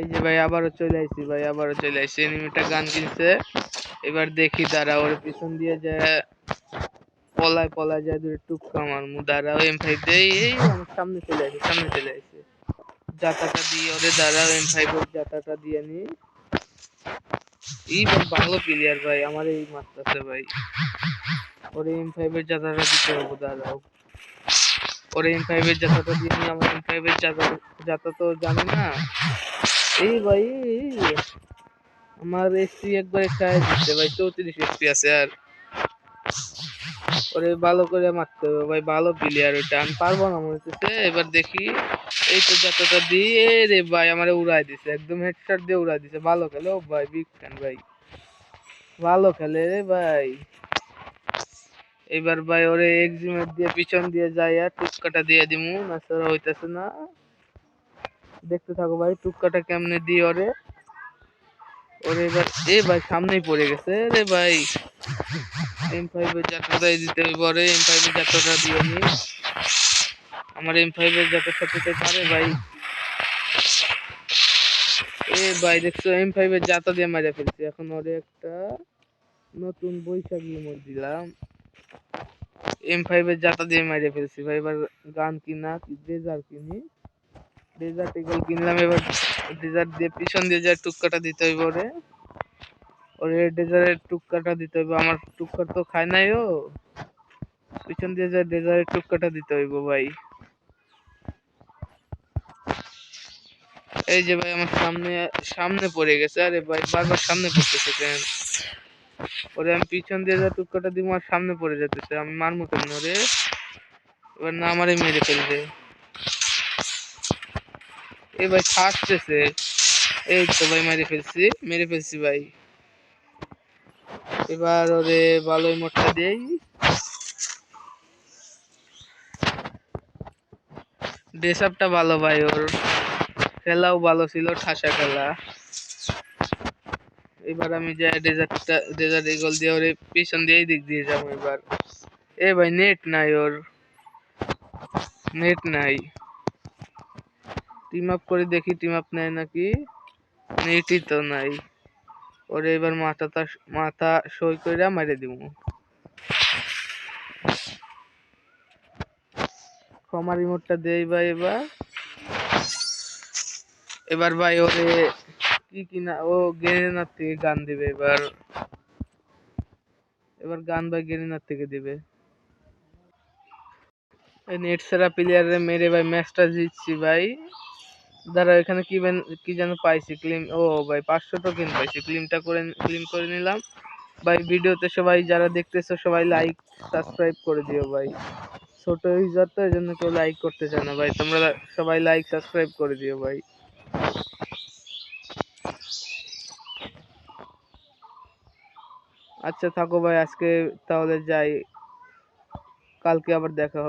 এই যে ভাই আবারও চলে আইছি ভাই, আবারও চলে আইছি। এনিমিটা গান কিনছে, এবার দেখি দাঁড়া ওর পিছন দিয়ে যায় পলায় পলায় যায় দূরে টুক্কা মারমু। দাঁড়াও M5 দেই, এই আমার সামনে চলে আসে, সামনে চলে আসে। জাতাটা দিয়ে ওরে, দাঁড়াও M5 এর জাতাটা দিয়ে নি। এই ভালো প্লেয়ার ভাই, আমার এই মারতেছে ভাই। ওরে M5 এর জাতাটা দিতে হবে, দাঁড়াও। ওরে M5 এর জাতাটা দিয়ে নি, আমার M5 এর জাতা তো জানি না। এই ভাই আমার এসপি একবারে খায় দিচ্ছে ভাই, 34 এসপি আছে। আর ওরে ভালো করে মারতে হবে ভাই, ভালো প্লেয়ার ওইটা, আমি পারবো না মনে হচ্ছে। এবার দেখি, এই তো যতটা দিয়ে রে ভাই আমারে উড়াই দিছে, একদম হেডশট দিয়ে উড়াই দিছে। ভালো খেলে ও ভাই, বিগ ফ্যান ভাই, ভালো খেলে রে ভাই। এবার ভাই ওরে এক্সিমেট দিয়ে পিছন দিয়ে যাই আর টুক্কাটা দিয়ে দিমু, না স্যার হইতাছে না। দেখতে থাকো ভাই টুক্কাটা কেমনে দিয়ে ওরে। ওরে এবার এ ভাই সামনেই পড়ে গেছে রে ভাই। M5 এর জাতাটাই দিতে হইব রে, M5 এর জাতাটা দিয়ে নি। আমার M5 এর জাতার সাথে তো পারে ভাই। এ ভাই দেখছো M5 এর জাতা দিয়ে মারা ফেলছি। এখন ওরে একটা নতুন বৈশাখী ইমোট দিলাম, M5 এর জাতা দিয়ে মারা ফেলছি ভাই। এবার গান কিনা, ডেজার কিনি, ডেজার্ট ইগল কিনলাম। এবার ডেজার্ট দিয়ে পিছন দিয়ে যায় টুক্কাটা দিতে হইব ওরে। ওরে ডেজার্টের টুক্কাটা দিতে হইব, আমার টুক্কা তো খায় নাই ও। পিছন দিয়ে যায় ডেজার্টের টুক্কাটা দিতে হইব ভাই। এই যে ভাই আমার সামনে সামনে পড়ে গেছে। আরে ভাই বারবার সামনে পড়তেছে কেন? ওরে আমি পিছন দিয়ে যা টুক্কাটা দিব আর সামনে পড়ে যেতেছে, আমি মারমু কেন ওরে? এবার না আমারে মেরে ফেলবে। এ ভাই ছাড়তেছে, এই তো ভাই মেরে ফেলছি, মেরে ফেলছি ভাই। এবার ওরে ভালোই মোটটা দেই। ড্রেসআপটা ভালো ভাই, ওর খেলাও ভালো ছিল, ঠাসা খেলা। এবার আমি যে ডেজার্ট ইগল দিয়ে ওর পিছন দিয়ে দিক দিয়ে যাবো এবার। এ ভাই নেট নাই, ওর নেট নাই। টিম আপ করে দেখি, টিম আপ নেয় নাকি, নেটই তো নাই। ওরে এবার মাথা সই কইরা মাইরে দিব। ক্ষমা রিমোটটা দেই ভাই। এবার এবার ভাই ওরে কি কিনা, ও গেরিনার থেকে গান দিবে এবার। এবার গান ভাই গেরিনার থেকে দিবে। নেট সেরা প্লেয়ারে মেরে ভাই ম্যাচটা জিতছি ভাই। দাঁড়া এখানে কি যেন পাইছি, ক্লেম। ও ভাই 500 টোকেন পাইছি, ক্লেম করে নিলাম ভাই। ভিডিওতে সবাই যারা দেখতেছো সবাই লাইক সাবস্ক্রাইব করে দিও ভাই। ছোট ইউজার তো এই জন্য কেউ লাইক করতে চায় না ভাই, তোমরা সবাই লাইক সাবস্ক্রাইব করে দিও ভাই। আচ্ছা থাকো ভাই, আজকে তাহলে যাই, কালকে আবার দেখা হবে।